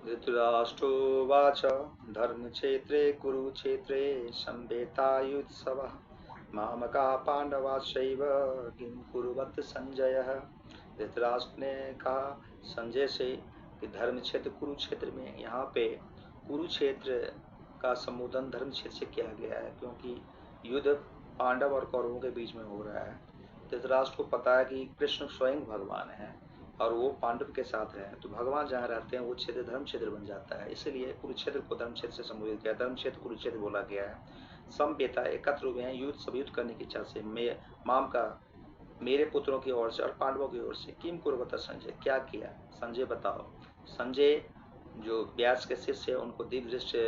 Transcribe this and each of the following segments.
धृतराष्ट्रोवाच धर्मक्षेत्रे कुरुक्षेत्रे संवेतायुत्सवः मामकाः पांडवाश्चैव किं कुर्वत् संजयः। धृतराष्ट्र ने कहा संजय से कि धर्म क्षेत्र कुरुक्षेत्र में, यहाँ पे कुरुक्षेत्र का संबोधन धर्म क्षेत्र से किया गया है क्योंकि युद्ध पांडव और कौरवों के बीच में हो रहा है। धृतराष्ट्र को पता है कि कृष्ण स्वयं भगवान है और वो पांडव के साथ है, तो भगवान जहाँ रहते हैं वो क्षेत्र धर्म क्षेत्र बन जाता है, इसलिए कुरुक्षेत्र को धर्म क्षेत्र से संबोधित किया, धर्म क्षेत्र कुरुक्षेत्र बोला गया है। समवेता एकत्र हुए हैं, युद्ध सब युद्ध करने की इच्छा से, माम का मेरे पुत्रों की ओर से और पांडवों की ओर से। किम कुर्वत संजय, क्या किया संजय बताओ। संजय जो व्यास के शिष्य है उनको दिव्य दृष्टि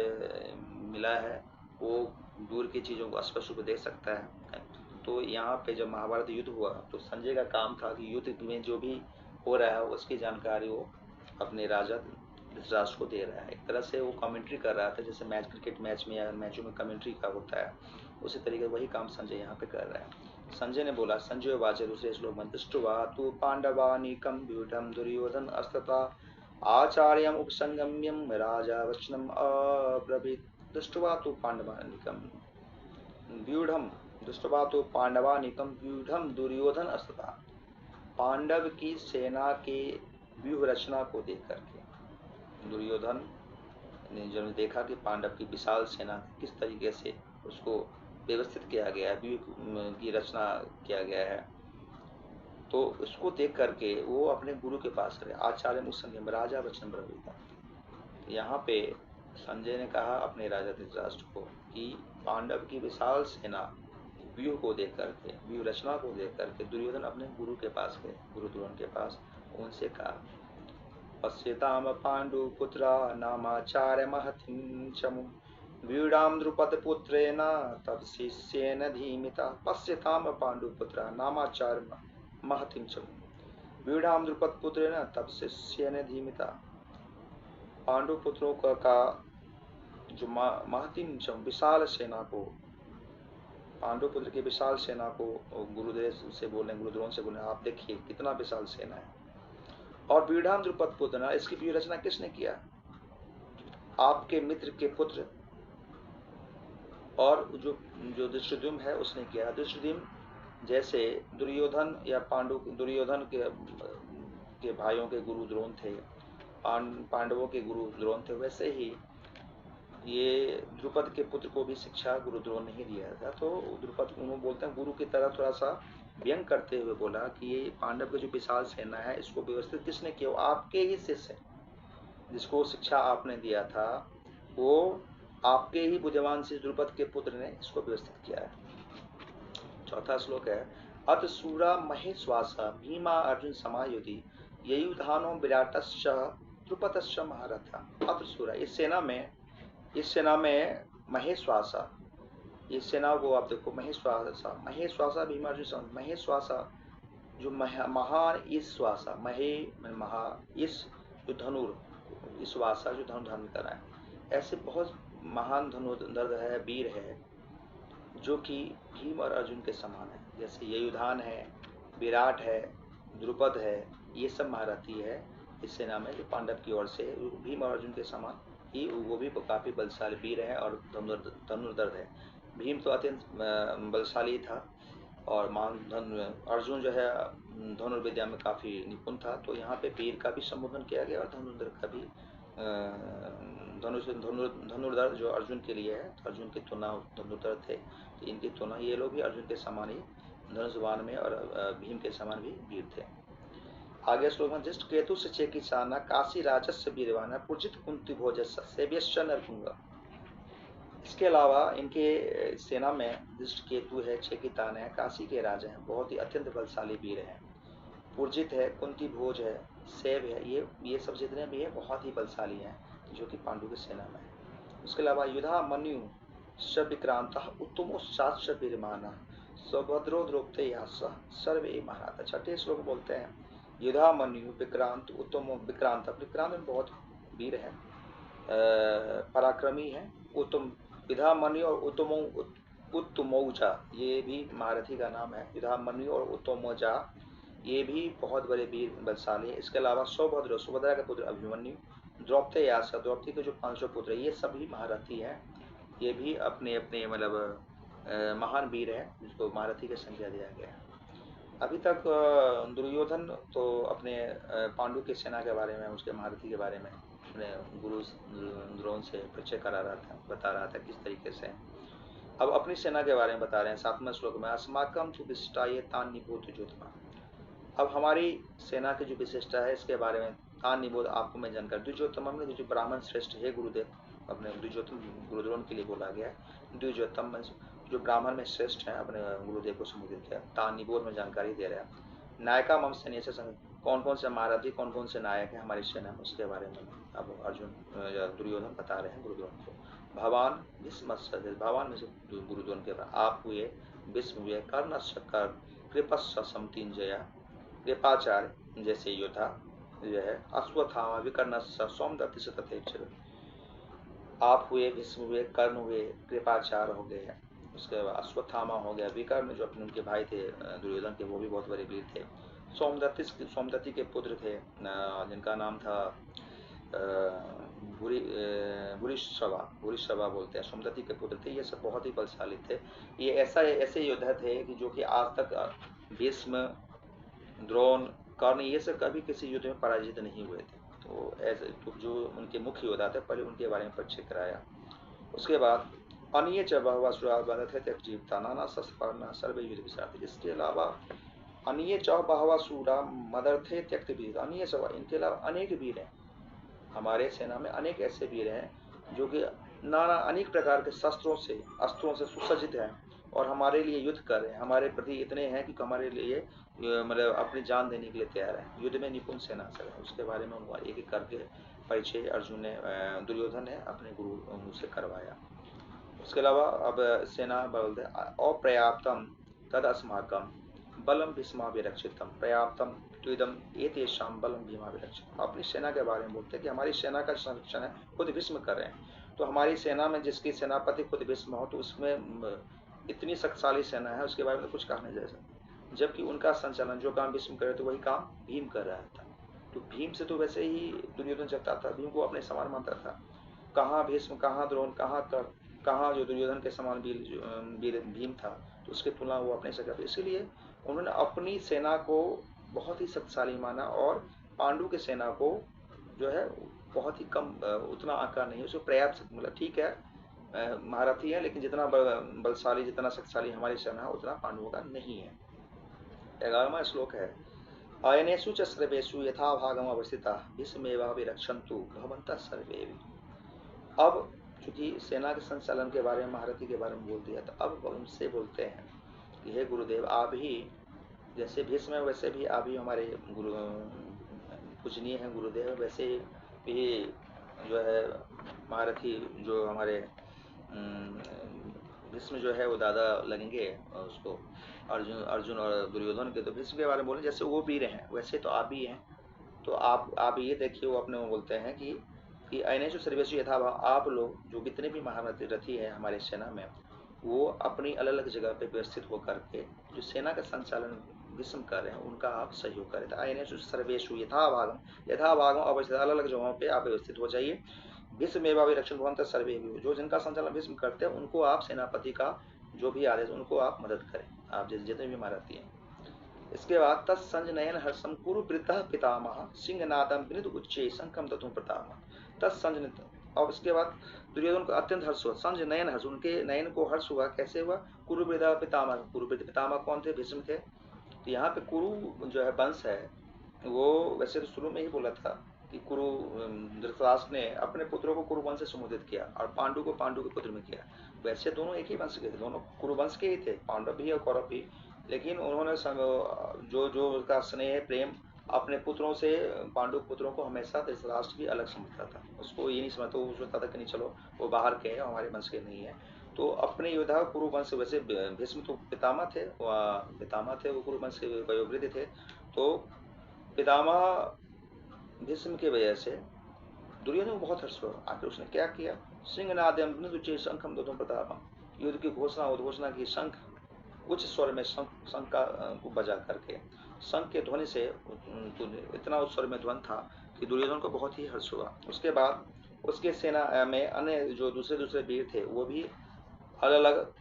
मिला है, वो दूर की चीजों को स्पष्ट रूप देख सकता है। तो यहाँ पे जब महाभारत युद्ध हुआ तो संजय का काम था कि युद्ध में जो भी हो रहा है उसकी जानकारी वो अपने राजा धृतराष्ट्र को दे रहा है। एक तरह से वो कमेंट्री कर रहा था, जैसे मैच क्रिकेट मैच में या मैचों में कमेंट्री का होता है, उसी तरीके वही काम संजय यहाँ पे कर रहा है। संजय ने बोला, संजय वाचे दूसरे श्लोक में, दृष्टवा तु पांडवानीकं व्यूढ़ं दुर्योधन अस्तथा आचार्यम उपसंगम्यम राजा वचनम अब्रवीत। दृष्टवा तु पांडवानीकं व्यूढ़ं, दृष्टवा तु पांडवानीकं व्यूढ़ं दुर्योधन अस्तथा, पांडव की सेना के व्यूह रचना को देख करके दुर्योधन ने जब देखा कि पांडव की विशाल सेना किस तरीके से उसको व्यवस्थित किया गया है, व्यूह की रचना किया गया है, तो उसको देख करके वो अपने गुरु के पास गए। आचार्य मुसंगम राजा वचन ब्रवीता, यहाँ पे संजय ने कहा अपने राजा धृतराष्ट्र को कि पांडव की विशाल सेना व्यूह को देख करके, व्यूह रचना को देख करके दुर्योधन अपने गुरु के पास गए, गुरु द्रोण के पास। उनसे कहा, पश्यताम पांडुपुत्रा नामाचार्य महतिं चमु व्यूढ़ां द्रुपदपुत्रेण तव शिष्येन धीमिता। पश्यताम पांडुपुत्रा नामाचार्य महतिं चमु व्यूढ़ां द्रुपदपुत्रेण तव शिष्येन धीमिता। पांडुपुत्रों का जो महतिं चमु विशाल सेना को, पांडुपुत्र की विशाल सेना को गुरुदेव से बोले, गुरुद्रोण से बोले, आप देखिए कितना विशाल सेना है। और व्यूढ़ां द्रुपद पुत्र, इसकी व्यूह रचना किसने किया? आपके मित्र के पुत्र और जो जो धृष्टद्युम्न है उसने किया। धृष्टद्युम्न जैसे दुर्योधन या दुर्योधन के भाइयों के गुरु द्रोण थे, पांडवों के गुरु द्रोण थे, वैसे ही ये द्रुपद के पुत्र को भी शिक्षा गुरु द्रोण ने ही दिया था। तो द्रुपद उन्होंने बोलते हैं गुरु की तरह थोड़ा सा व्यंग करते हुए बोला कि ये पांडव की जो विशाल सेना है इसको व्यवस्थित किसने किया? आपके ही शिष्य, जिसको शिक्षा आपने दिया था, वो आपके ही बुद्धिमान से द्रुपद के पुत्र ने इसको व्यवस्थित किया है। चौथा श्लोक है, अत सूरा महेश्वासा भीमा अर्जुन समायुधि ययुधानो विराटश्च द्रुपदश्च महारथा। अत सूरा, इस सेना में महेश्वासा, इस सेना को आप देखो, महेश्वासा भीमा अर्जुन, महेश्वासा जो महान ईश्वासा, महे महा, इस जो धनुर, ईश्वासा जो धनु धारण कर रहा है, ऐसे बहुत महान धनुर्धर है, वीर है, जो कि भीम और अर्जुन के समान है। जैसे ययुधान है, विराट है, द्रुपद है, ये सब महारथी है इस सेना में जो पांडव की ओर से, भीम और अर्जुन के समान ही वो भी काफी बलशाली वीर है और धनुर्धर है। भीम तो अत्यंत बलशाली था और अर्जुन जो है धनुर्विद्या में काफी निपुण था। तो यहाँ पे वीर का भी संबोधन किया गया और धनुर्धर का भी, धनुर्धर जो अर्जुन के लिए है, तो अर्जुन की तुलना धनुर्धर थे, तो इनकी तुलना ये लोग भी अर्जुन के समान ही धनुषबाण में और भीम के समान भी वीर थे। आगे श्लोक में, दृष्ट केतु से चेकिसाना काशी राजस्य वीरवाना पूजित कुंती भोजस्य सेव्यश्च नरपुंग। इसके अलावा इनके सेना में दृष्ट केतु है, चेकितान है, काशी के राजा हैं, बहुत ही अत्यंत बलशाली वीर हैं। पूर्जित है, कुंती भोज है, सेव है, ये सब जितने भी है बहुत ही बलशाली हैं जो कि पांडु की सेना में है। उसके अलावा युधा मन्यु विक्रांत उत्तमोश्चाश्च वीरमाना सभद्रो द्रौपदे सर्वे महाराज। छठे श्लोक बोलते हैं, युधा मन्यु विक्रांत उत्तम, विक्रांत में बहुत वीर है, पराक्रमी है, उत्तम, युधा मन्यु और उत्तमौजा, ये भी महारथी का नाम है। युधा मन्यु और उत्तमौजा ये भी बहुत बड़े वीर बलशाली है। इसके अलावा सौभद्र, सुभद्रा के पुत्र अभिमन्यु, द्रौपदी यास्क, द्रौपदी के जो 500 पुत्र ये सभी महारथी हैं। ये भी अपने अपने मतलब महान वीर है जिसको महारथी का संज्ञा दिया गया है। अभी तक दुर्योधन तो अपने पांडु की सेना के बारे में, उसके महारथी के बारे में अपने गुरु द्रोण से परिचय करा रहा था, बता रहा था किस तरीके से। अब अपनी सेना के बारे में बता रहे हैं 7वें श्लोक में, अस्माकम तु विशिष्टाये तान निबोध ज्योतिमा। अब हमारी सेना की जो विशिष्टता है इसके बारे में तान निबोध आपको मैं जानकर, द्विजोत्तम जो ब्राह्मण श्रेष्ठ है गुरुदेव, अपने द्विजोत्तम गुरुद्रोण के लिए बोला गया है। द्विजोत्तम जो ब्राह्मण में श्रेष्ठ है अपने गुरुदेव को संबोधित किया। तान निबोध में जानकारी दे रहा है। नायका मम सैन्य से कौन कौन से महारथी, कौन कौन से नायक है हमारी सेना में, उसके बारे में अब अर्जुन दुर्योधन बता रहे हैं गुरुद्रोण को। भगवान भीष्म, भगवान में से गुरुद्रोण के बाद आप हुए, भीष्म हुए, कर्ण, कृपस्स समतिंजया, कृपाचार्य जैसे योद्धा जो है, अश्वत्थामा, विकर्ण, सोमदत्ति से तथेक्षर। आप हुए, भीष्म हुए, कर्ण हुए, कृपाचार्य हो गए, उसके बाद अश्वत्थामा हो गया, विकर्ण जो अपने उनके भाई थे दुर्योधन के, वो भी बहुत बड़े वीर थे। सोमदत्ति के पुत्र थे जिनका नाम था भूरिश्रवा बोलते हैं, सोमदत्ति के पुत्र थे। ये सब बहुत ही बलशाली थे। ये ऐसे योद्धा थे कि जो कि आज तक भीष्म, द्रोण, कर्ण ये सब कभी किसी युद्ध में पराजित नहीं हुए थे। तो ऐसे जो उनके मुख्य योद्धा थे पहले उनके बारे में परिचय कराया। उसके बाद अन्य च बहवा सुरा त्यक्त जीवता नाना शस्त्र सर्वे युद्ध विशारद। इसके अलावा अन्य च बहवा सूरा मदर्थे त्यक्त वीर, अन्य सब इनके अलावा अनेक वीर हैं हमारे सेना में, अनेक ऐसे वीर हैं जो कि नाना अनेक प्रकार के शस्त्रों से अस्त्रों से सुसज्जित हैं और हमारे लिए युद्ध कर रहे हैं। हमारे प्रति इतने हैं कि हमारे लिए मतलब अपनी जान देने के लिए तैयार है। युद्ध में निपुण सेना से है। उसके बारे में उनका एक एक करके परिचय अर्जुन ने, दुर्योधन ने अपने गुरु मुझसे करवाया। उसके अलावा अब सेना बोलते अपर्याप्तम तद अस्माकम बलम भीष्माभिरक्षितम पर्याप्तम त्विदम एतेषाम बलम भीमाभिरक्षितम। अपनी सेना के बारे में बोलते हैं कि हमारी सेना का संरक्षण है खुद भीष्म कर रहे हैं। तो हमारी सेना में जिसकी सेनापति खुद भीष्म हो तो उसमें इतनी शक्तिशाली सेना है, उसके बारे में कुछ कहने जैसा। जबकि उनका संचालन जो काम भीष्म करे तो वही काम भीम कर रहा था। तो भीम से तो वैसे ही दुर्योधन जगता था, भीम को अपने समान मानता था। कहाँ भीष्म, कहाँ द्रोण, कहाँ जो दुर्योधन के समान वीर भीम था, तो उसकी तुलना वो अपने से करते। इसीलिए उन्होंने अपनी सेना को बहुत ही शक्तिशाली माना और पांडु की सेना को जो है बहुत ही कम, उतना आंका नहीं, उसको पर्याप्त, मतलब ठीक है महारथी है लेकिन जितना बलशाली, जितना शक्तिशाली हमारी सेना है उतना पांडवों का नहीं है। 11वां श्लोक है अयनेषु च सर्वेषु यथा भागम अवस्थिता भीष्मेवाभिरक्षन्तु भवन्तः सर्वे। अब चूंकि सेना के संचालन के बारे में, महारथी के बारे में बोल दिया, तो अब उनसे बोलते हैं कि हे गुरुदेव, आप ही जैसे भीष्म है वैसे भी आप ही हमारे गुरु पूजनीय हैं गुरुदेव, वैसे भी जो है महारथी जो हमारे भीष्म जो है वो दादा लगेंगे उसको, अर्जुन और दुर्योधन के। तो भीष्म के बारे में बोले जैसे वो वीर हैं वैसे तो आप भी हैं। तो आप ये देखिए, वो अपने बोलते हैं कि अयनेषु सर्वेषु यथा, आप लोग जो कितने भी महारथी है हमारे सेना में, वो अपनी अलग अलग जगह पे व्यवस्थित होकर के जो सेना का संचालन भीष्म कर रहे हैं उनका आप सहयोग करें। अयनेषु सर्वेषु यथा भागम अवस्थित, अलग अलग जगहों पे आप व्यवस्थित हो जाइए। भीष्मेवाभिरक्षन्तु भवन्तः सर्वे, जो जिनका संचालन भीष्म करते हैं उनको आप, सेनापति का जो भी आदेश उनको आप मदद करें, आप जितने भी महारथी हैं। इसके बाद तत्संजनयन हर्षम कुरु वृद्धः पितामह सिंहनादम विनित उच्चे शंखम दतुं प्रतामह। तत्संजनित, और उसके बाद दुर्योधन को अत्यंत हर्ष हुआ, संजनयन हर्ष, उनके नयन को हर्ष हुआ। कैसे हुआ? कुरु वृद्धः पितामह, कुरु वृद्ध पितामह कौन थे? भीष्म थे। तो यहाँ पे कुरु जो है वंश है, वो वैसे तो शुरू में ही बोला था कि कुरु, धृतराष्ट्र ने अपने पुत्रों को कुरु वंश से संबोधित किया और पांडु को पांडु के पुत्र में किया। वैसे दोनों एक ही वंश के थे, दोनों कुरु वंश के ही थे, पांडव भी और कौरव भी। लेकिन उन्होंने जो उसका स्नेह प्रेम अपने पुत्रों से, पांडु पुत्रों को हमेशा धृतराष्ट्र भी अलग समझता था, उसको ये नहीं समझता, वो सोचता था कि नहीं चलो वो बाहर के हैं, हमारे वंश के नहीं है। तो अपने योद्धा कुरु वंश, वैसे भीष्म तो पितामह थे वो कुरु वंश के वयोवृद्ध थे। तो पितामह भीष्म की वजह से दुर्योधन को बहुत हर्ष हुआ। आखिर उसने क्या किया? सिंहनादम शंखम दतुं प्रतापम, युद्ध की घोषणा उद्घोषणा की, शंख उच्च स्वर में शंख को बजा करके शंख के ध्वनि से इतना उस स्वर में ध्वनि था कि दुर्योधन को बहुत ही हर्ष हुआ। उसके बाद उसके सेना में अन्य जो दूसरे दूसरे वीर थे वो भी अलग अलग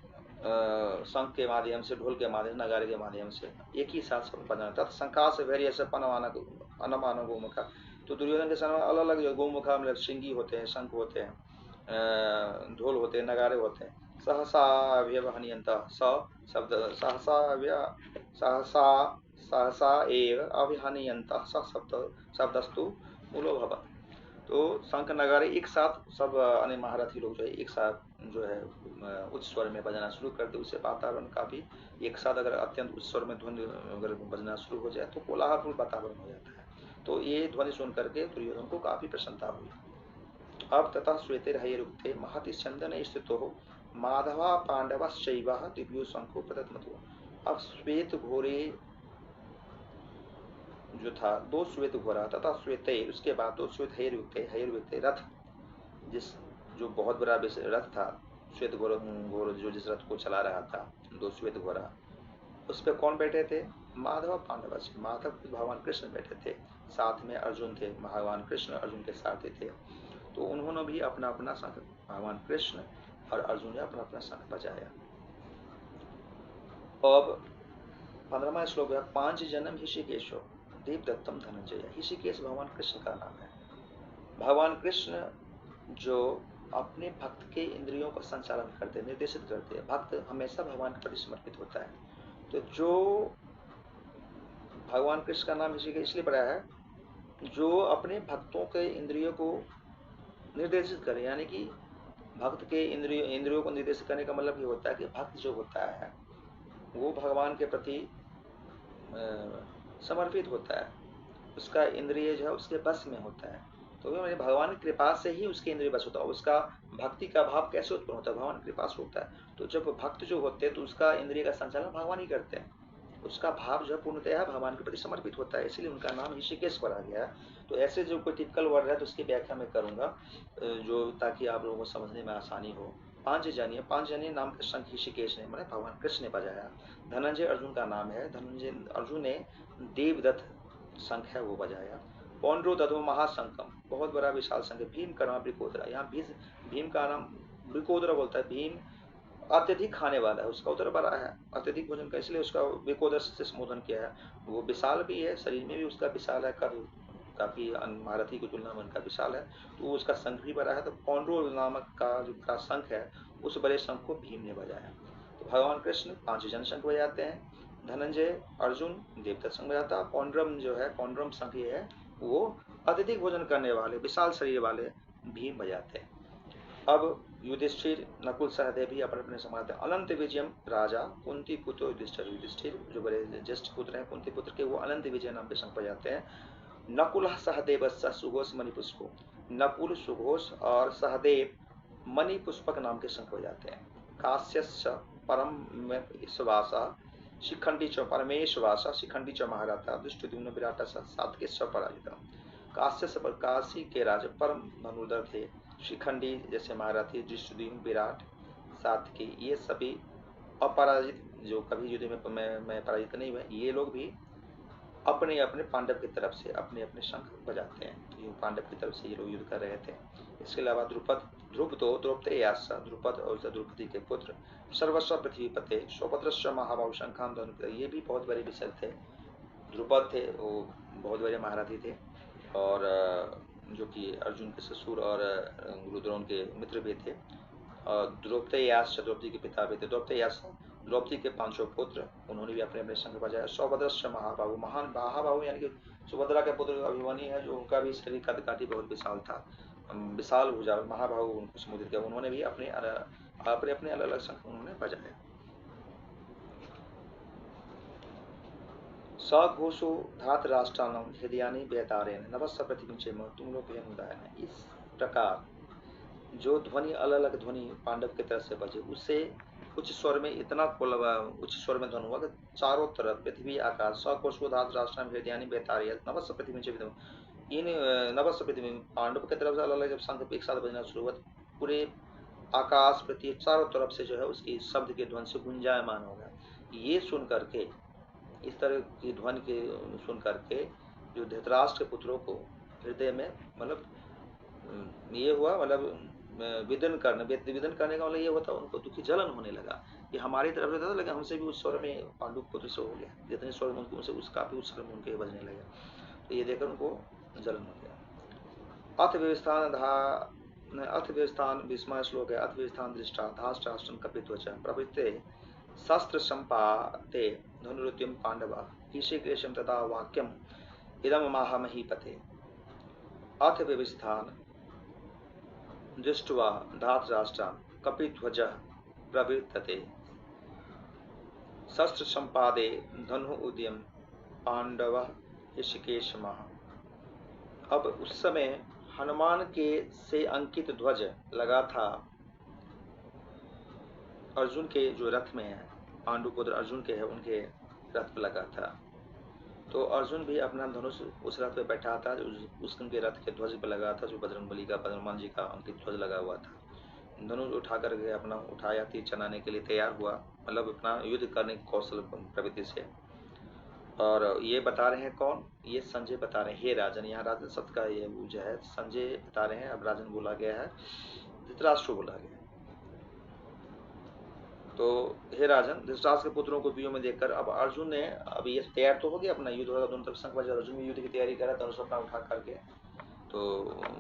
शंख के माध्यम से, ढोल के माध्यम, नगारे के माध्यम से एक ही साथ सब बजाना था। शंका से वैरी ऐसे अनमान गोमुखा, तो दुर्योधन के समय अलग अलग जो गोमुखा मतलब श्रृंगी होते हैं, शंख होते हैं, ढोल होते हैं, नगारे होते हैं। सहसा व्यवहनियंत स शब्द सहसा सहसा एव अभिहनियंत स शब्दस्तु मूलो भवत्। तो शंख नगारे एक साथ सब अन्य महारथी लोग जो है एक साथ जो है उच्च स्वर में बजना शुरू कर दे, उससे वातावरण काफी एक साथ अगर अत्यंत उच्च स्वर में ध्वनि अगर बजना शुरू हो जाए तो कोलाहलपूर्ण वातावरण हो जाता है। तो ये ध्वनि सुन करके दुर्योधन को काफी प्रसन्नता हुई। अब तथा श्वेते हयरुक्ते महति चंदन स्थितो माधवा पांडव शैव दिव्यो शंखो प्रदत्मतो। अब श्वेत घोरे जो था, दो श्वेत घोड़ा तथा श्वेत, उसके बाद दो श्वेत हयरुक्ते रथ, जिस जो बहुत बड़ा रथ था, श्वेत घोर जो जिस रथ को चला रहा था, दो श्वेत घोड़ा, उस पर कौन बैठे थे? माधव पांडव, माधव भगवान कृष्ण बैठे थे, साथ में अर्जुन थे, भगवान कृष्ण अर्जुन के सारथी थे। तो उन्होंने भी अपना अपना शंख, भगवान कृष्ण और अर्जुन ने अपना अपना शंख बजाया। अब 15वां श्लोक है, 5 जन्म ऋषिकेशो देवदत्तम धनंजय। ऋषिकेश भगवान कृष्ण का नाम है। भगवान कृष्ण जो अपने भक्त के इंद्रियों का संचालन करते, निर्देशित करते हैं। भक्त हमेशा भगवान के प्रति समर्पित होता है। तो जो भगवान कृष्ण का नाम ऋषिकेश इसलिए पड़ा है, जो अपने भक्तों के इंद्रियों को निर्देशित करे, यानी कि भक्त के इंद्रियों को निर्देशित करने का मतलब ये होता है कि भक्त जो होता है वो भगवान के प्रति समर्पित होता है, उसका इंद्रिय जो है उसके बस में होता है। तो भगवान की कृपा से ही उसके इंद्रिय बस होता है। उसका भक्ति का भाव कैसे उत्पन्न होता है? भगवान की कृपा से होता है। तो जब भक्त जो होते हैं तो उसका इंद्रिय का संचालन भगवान ही करते हैं, उसका भाव जो है पूर्णतया भगवान के प्रति समर्पित होता है, इसलिए उनका नाम ऋषिकेश पड़ा गया है। तो ऐसे जो कोई टिपिकल वर्ड है तो उसकी व्याख्या मैं करूंगा, जो ताकि आप लोगों को समझने में आसानी हो। 5 जनिए नाम के शंख ऋषिकेश ने, मैंने भगवान कृष्ण ने बजाया। धनंजय अर्जुन का नाम है, धनंजय अर्जुन ने देवदत्त शंख है वो बजाया। पौंड्रो दधो महाशंकम, बहुत बड़ा विशाल शंख। भीम का नाम ब्रिकोदरा, यहाँ भीम का नाम ब्रिकोदरा बोलता है। भीम अत्यधिक खाने वाला है, उसका उदर बड़ा है, अत्यधिक भोजन का, इसलिए उसका ब्रिकोदर से संबोधन किया है। वो विशाल भी है, शरीर में भी उसका विशाल है, काफी महारथी की तुलना में उनका विशाल है। तो उसका शंख भी बड़ा है। तो पौंड्रो नामक का जो बड़ा शंख है उस बड़े शंख को भीम ने बजाया। तो भगवान कृष्ण 5 जन शंख बजाते हैं, धनंजय अर्जुन देवदत्त शंख बजाता। पौंड्रम जो है, पौंड्रम शंख ये है, वो अत्यधिक भोजन करने वाले विशाल शरीर वाले भीम बजाते हैं। अब युधिष्ठिर नकुल सहदेव भी अपने अपने समाते। अनंत विजयम राजा कुंती पुत्र युधिष्ठिर, युधिष्ठिर जो बड़े ज्येष्ठ पुत्र हैं कुंती पुत्र के, वो अनंत विजय नाम के शंख बजाते हैं। नकुल सहदेव सुघोष मणिपुष्पो, नकुल सुघोष और सहदेव मणिपुष्पक नाम के शंख बजाते हैं। काश्यश्च परम सुवासा शिखंडी च परमेशवासा शिखंडी च महाराता दुष्टद्युम्न विराट सात्विक पराजिता। काश्यप पर काशी के राजा परम धनुर्धर थे, शिखंडी जैसे महारथी, दृष्टद्युम्न, विराट, सात्विकी, ये सभी अपराजित, जो कभी युद्ध में पराजित नहीं हुए, ये लोग भी अपने अपने पांडव की तरफ से अपने अपने शंख बजाते हैं। ये पांडव की तरफ से ये लोग युद्ध कर रहे थे। इसके अलावा द्रुपद और द्रौपदी के पुत्र, सर्वस्व पृथ्वीपते सौभद्रश्च महाबाहु शंखान धनुष, ये भी बहुत बड़े विषय थे। द्रुपद थे, वो बहुत बड़े महारथी थे, और जो कि अर्जुन के ससुर और गुरु द्रोण के मित्र भी थे। द्रौपदेयास द्रौपदी के पिता भी थे। द्रौपदी के 500 पुत्र, उन्होंने भी अपने अपने शंख बजाया। सौभद्रश्च महाबाहु, महान महाबाहु यानी कि सुभद्रा के पुत्र अभिमन्यु है, जो उनका भी शरीर कद काठी बहुत विशाल था, विशाल भुजा, महाबाहु उनको संबोधित किया। उन्होंने भी अपने अपने अलग अलग शंख उन्होंने बजाए। सघोषो धातराष्ट्राणम हृदयानि व्यतारेण नभस्स प्रतिबिंचेम तुंगलोभेनुदायन। इस प्रकार जो ध्वनि अलग अलग ध्वनि पांडव की तरफ से बजे, उससे उच्च स्वर में इतना उच्च स्वर में ध्वनि हुआ कि चारों तरफ पृथ्वी आकाश सकोशोधात राष्ट्र हृदयानि बेतारिय नवस्व पृथ्वी से इन नवस्व पृथ्वी पांडव की तरफ से अलग अलग जब शंख एक साथ बजना शुरू हुआ, पूरे आकाश पृथ्वी चारों तरफ से जो है उसकी शब्द के ध्वनि से गुंजायमान हो गया। ये सुन करके इस तरह की ध्वनि के सुन करके जो धृतराष्ट्र के पुत्रों को हृदय में मतलब ये हुआ, मतलब विदन करने का मतलब ये होता, उनको दुखी जलन होने लगा कि हमारी तरफ से था, लेकिन हमसे भी उस स्वर में पांडु पुत्र से हो गया, जितने स्वर में उनसे उस काफी उस स्वर में उनके बजने लगे, तो ये देखकर उनको जलन हो गया। अर्थव्यवस्थान 20वां श्लोक है। अर्थव्यवस्थान दृष्टा धाष्ट्राष्ट्रम कपित्वच प्रवृत्ते शस्त्र संपाते धनुरुद्यम पांडवा ऋषिकेशम तथा वाक्यम इदम माह महीपते। अर्थव्यवस्थान दृष्ट्वा धातराष्ट्रान् कपिध्वजः प्रवर्तते शस्त्र संपादे धनु उद्यम पांडव ऋषिकेशमः। अब उस समय हनुमान के से अंकित ध्वज लगा था अर्जुन के जो रथ में है, पांडुपुत्र अर्जुन के है, उनके रथ पर लगा था। तो अर्जुन भी अपना धनुष उस रथ पे बैठा था, उस उनके रथ के ध्वज पे लगा था, जो बजरंगबली का, हनुमान जी का अंकित ध्वज लगा हुआ था। धनुष उठा करके अपना उठाया, तीर चलाने के लिए तैयार हुआ, मतलब अपना युद्ध करने की कौशल प्रवृत्ति से। और ये बता रहे हैं कौन? ये संजय बता रहे हैं। हे राजन, यहाँ राजन शब्द का ये जो है संजय बता रहे हैं। अब राजन बोला गया है, धृतराष्ट्र बोला गया। तो हे राजन, धृतराष्ट्र के पुत्रों को व्यूह में देखकर अब अर्जुन ने, अब ये तैयार तो हो गया, अपना युद्ध होगा, दोनों तरफ शंख बजा, अर्जुन भी युद्ध की तैयारी कर रहा था, धनुष अपना उठा करके। तो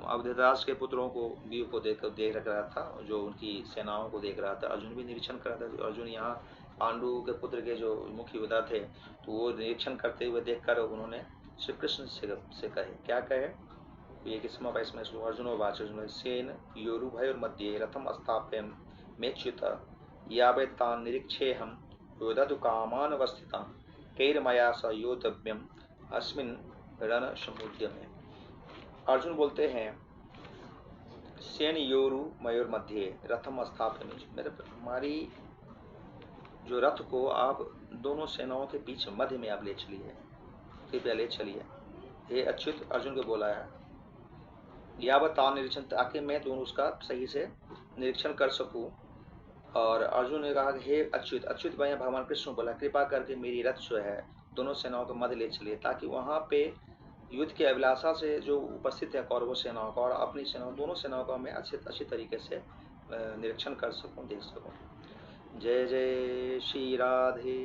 अब धृतराष्ट्र के पुत्रों को व्यूह को देख रहा था, जो उनकी सेनाओं को देख रहा था। अर्जुन भी निरीक्षण कर रहा था। अर्जुन यहाँ पांडु के पुत्र के जो मुख्य योद्धा थे, तो वो निरीक्षण करते हुए देखकर उन्होंने श्री कृष्ण से कहे, क्या कहे? ये किस्म 22वां श्लोक। अर्जुन वाच सेन योरुभयोर्मध्ये रथम अस्थाप्यं मेच्युत यावत्तान् निरीक्षेऽहं योद्धतु कामानवस्थितां कैर्मया स योद्धव्यम् अस्मिन् रणसमुद्यमे। अर्जुन बोलते हैं, सेन योरु मयोर मध्य रथम स्थापयामि, मेरे हमारी जो रथ को आप दोनों सेनाओं के बीच मध्य में आप ले चलिए, कृपया ले चलिए। हे अच्युत, अर्जुन को बोला है, यावत्तान निरीक्षण, ताकि मैं दोनों उसका सही से निरीक्षण कर सकूं। और अर्जुन ने कहा, हे अच्युत, अच्युत भाई भगवान कृष्ण बोला, कृपा करके मेरी रथ जो है दोनों सेनाओं के मध्य ले चलिए, ताकि वहां पे युद्ध की अभिलाषा से जो उपस्थित है कौरव सेनाओं का और अपनी सेनाओं, दोनों सेनाओं का मैं अच्छी तरीके से निरीक्षण कर सकूं, देख सकूं। जय जय श्री राधे।